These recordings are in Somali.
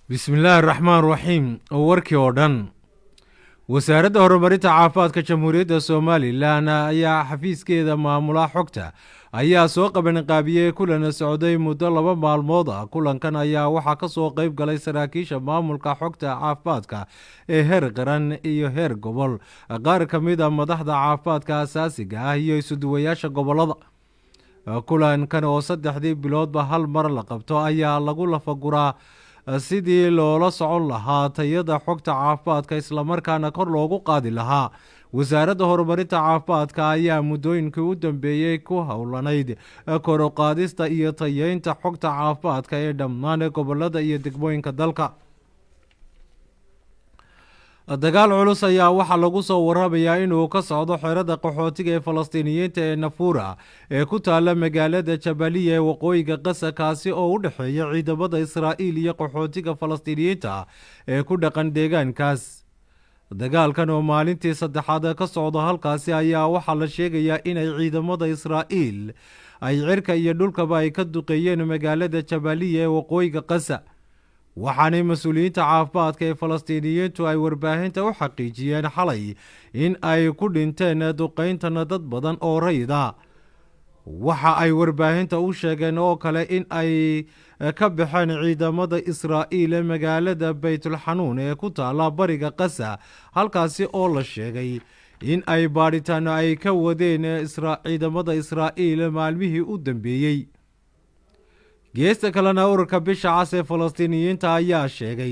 بسم الله الرحمن الرحيم warkii oo dhan wasaaradda horumarinta caafimaadka jamhuuriyadda Soomaaliland ayaa xafiiskeeda maamula xogta ayaa soo qabanqaabiyay kulan socday muddo 2 maalmood ah. Kulankan ayaa waxa ka soo qayb galay saraakiisha maamulka xogta caafimaadka ee heer qaran iyo heer gobol, qaar ka mid ah madaxda caafimaadka asaasiga ah iyo isuduwayaasha gobolada. Kulankan oo 3 biloodba hal mar la qabto ayaa lagu lafaguraa sidii loola socon lahaa tayada xogta caafimaadka isla markaana kor loogu qaadi lahaa. wasaaradda horumarinta caafimaadka ayaa muddooyinkii u dambeeyay ku howlanayd kor u qaadista iyo tayeynta xogta caafimaadka ee dhammaan gobolada iyo degmooyinka dalka. dagaal culus ayaa waxaa lagu soo waramayaa inuu ka socdo xerada qaxootiga ee Falastiiniyiinta ee Nafura ee ku taala magaalada Jabaliya ee waqooyiga Gaza, kaasi oo u dhaxeeya ciidamada Israa'iil iyo qaxootiga Falastiiniyiinta ee ku dhaqan deegaankaas. dagaalkan oo maalintii saddexaad ka socda halkaasi ayaa waxaa la sheegayaa in ay ciidamada Israa'iil ay cirka iyo dhulkaba ay ka duqeeyeen magaalada Jabaliya ee waqooyiga Gaza. waxaanay mas-uuliyiinta caafimaadka ee Falastiiniyiintu ay warbaahinta u xaqiijiyeen xalay in ay ku dhinteen duqeyntana dad badan oo rayid ah. waxa ay warbaahinta u sheegeen oo kale in ay ka baxeen ciidamada Israa'iil ee magaalada Baytulxanuun ee ku taala bariga Gaza, halkaasi oo la sheegay in ay baadhitaano ay ka wadeen ciidamada Israa'iil maalmihii u dambeeyey. geesta kalena ururka bisha cas ee Falastiiniyiinta ayaa sheegay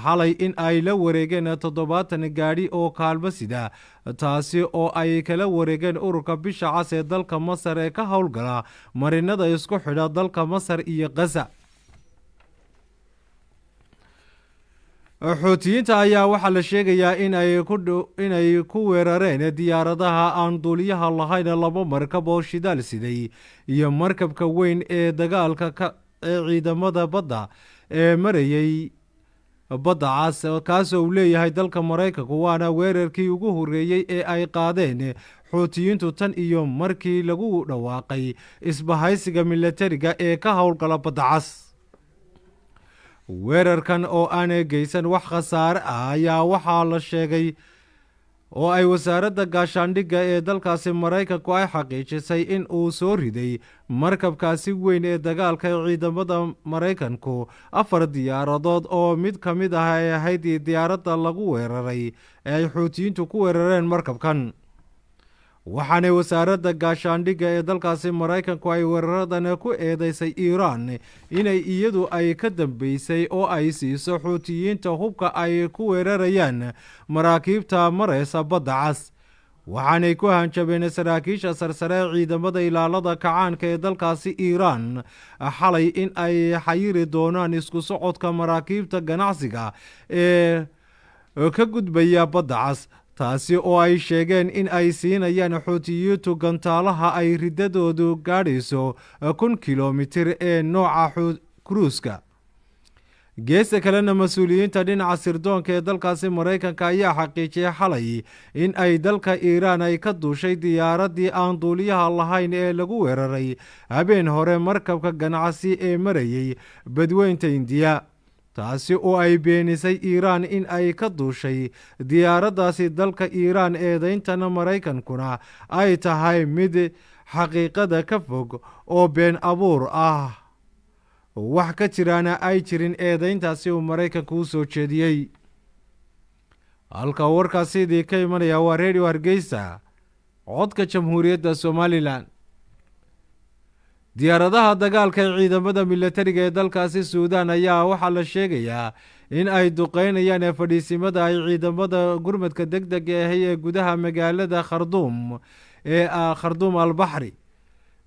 xalay in ay la wareegeen 70 gaadhi oo kaalmo sida, taasi oo ay kala wareegeen ururka bisha cas ee dalka Masar ee ka howlgala marinada isku xidha dalka Masar iyo Gaza. Xuutiyiinta ayaa waxaa la sheegayaa in ay ku weerareen diyaaradaha aan duuliyaha lahayn 2 markab oo shidaal siday iyo markabka weyn ee dagaalka ee ciidamada badda ee marayay badda cas, kaasoo uu leeyahay dalka Mareykanka. waana weerarkii ugu horreeyay ee ay qaadeen xuutiyiintu tan iyo markii lagu dhawaaqay isbahaysiga militariga ee ka howlgala badda cas. weerarkan oo aan geysan wax khasaare ah ayaa waxaa la sheegay oo ay wasaaradda gaashaandhigga ee dalkaasi Mareykanku ay xaqiijisay in uu soo riday markabkaasi weyn ee dagaalka ee ciidamada Mareykanku 4 diyaaradood oo mid ka mid ah ay ahayd diyaaradda lagu weeraray ee ay xuutiyiintu ku weerareen markabkan. waxaanay wasaaradda gaashaandhigga ee dalkaasi Mareykanku ay weeraradan ku eedeysay Iiraan inay iyadu ay ka dambeysay oo ay siiso xuutiyiinta hubka ay ku weerarayaan maraakiibta mareysa badda cas. waxaanay ku hanjabeen saraakiisha sarsare ee ciidamada ilaalada kacaanka ee dalkaasi Iiraan xalay in ay xayiri doonaan isku socodka maraakiibta ganacsiga ee ka gudbaya badda cas, taasi oo ay sheegeen in ay siinayaan xuutiyiintu gantaalaha ay ridadoodu gaadhayso 1,000 kilomitir ee nooca kruuska. geesta kalena mas-uuliyiinta dhinaca sirdoonka ee dalkaasi Mareykanka ayaa xaqiijiyay xalay in ay dalka Iiraan ay ka duushay diyaaradii aan duuliyaha lahayn ee lagu weeraray habeen hore markabka ganacsi ee marayay badweynta Indiya, taasi oo ay beenisay Iiraan in ay ka duushay diyaaraddaasi dalka Iiraan. eedeyntana Mareykankuna ay tahay mid xaqiiqada ka fog oo been abuur ah, wax ka jiraana ay jirin eedeyntaasi uu Mareykanku u soo jeediyey. halka warkaasi idii ka imanaya waa Radio Hargeysa, codka Jamhuuriyadda Somaliland. diyaaradaha dagaalka ee ciidamada militariga ee dalkaasi Suudaan ayaa waxaa la sheegayaa in ay duqeynayaan fadhiisimada ay ciidamada gurmadka degdega ah ee gudaha magaalada Khartoum ee Khartoum al-Bahri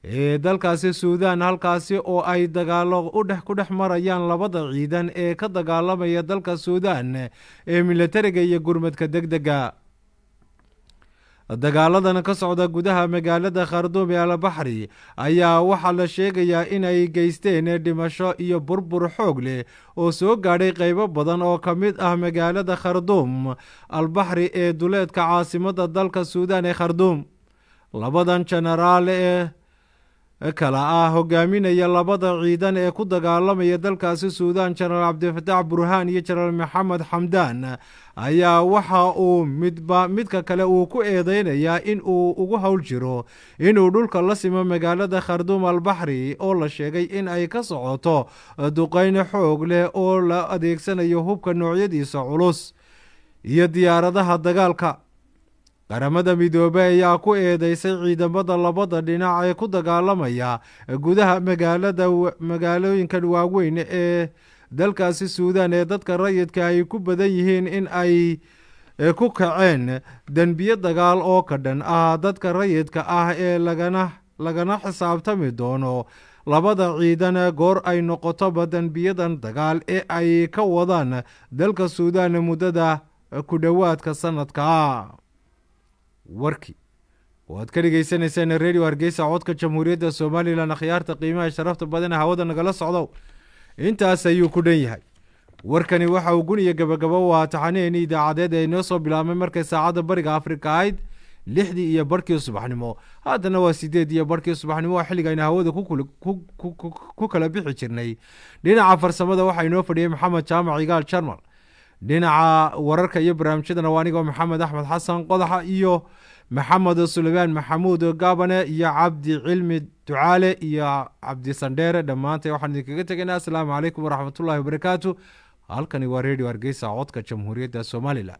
ee dalkaasi Suudaan, halkaasi oo ay dagaalo ku dhex marayaan labada ciidan ee ka dagaalamaya dalka Suudaan ee militariga iyo gurmadka degdega. dagaaladan ka socda gudaha magaalada kharduum ee albaxri ayaa waxaa la sheegayaa inay geysteen dhimasho iyo burbur xoog leh oo soo gaadhay qaybo badan oo ka mid ah magaalada kharduum albaxri ee duleedka caasimadda dalka suudaan ee kharduum. labadan jenaraal ee kala ah hogaaminaya labada ciidan ee ku dagaalamaya dalkaasi suudaan, jenaraal cabdifatax burhaan iyo jenaraal maxamed xamdaan, ayaa waxa uu midba midka kale uu ku eedeynayaa in uu ugu howl jiro inuu dhulka la simo magaalada kharduum albaxri oo la sheegay in ay ka socoto duqeyn xoog leh oo la adeegsanayo hubka noocyadiisa culus iyo diyaaradaha dagaalka. qaramada midoobey ayaa ku eedeysay ciidamada labada dhinac ee ku dagaalamaya gudaha magaalooyinkan waaweyn ee dalkaasi suudaan ee dadka rayidka ay ku badan yihiin in ay ku kaceen dembiyo dagaal oo ka dhan ah dadka rayidka ah ee lagana xisaabtami doono labada ciidan goor ay noqotoba dembiyadan dagaal ee ay ka wadaan dalka suudaan muddada ku dhowaadka sanadka. warkii waad ka dhegeysaneysaan radio hargeysa codka jamhuuriyadda somalilan. akhyaarta qiimaha sharafta badan hawada nagala socdo intaas ayuu ku dhan yahay. warkani waxa uu guniya gabagabo waa taxaneeni idaacadeed ee inoo soo bilaabmay markay saacadda bariga afrika ahayd 6:00 subaxnimo, haddana waa 8:00 subaxnimo waa xilliga aynu hawada ku kala bixi jirnay. dhinaca farsamada waxaa inoo fadhiyay maxamed jaamac igaal jarmal, dhinaca wararka iyo barnaamijyadana waa anigoo maxamed axmed xasan qodaxa iyo maxamed suleymaan maxamuud gaabane iyo cabdi cilmi ducaale iyo cabdi sandheere. dhammaantay waxaan idinkaga tegaynaa asalaamu calaykum waraxmatullaahi wabarakaatu. halkani waa radio hargeysa codka jamhuuriyadda somalilan.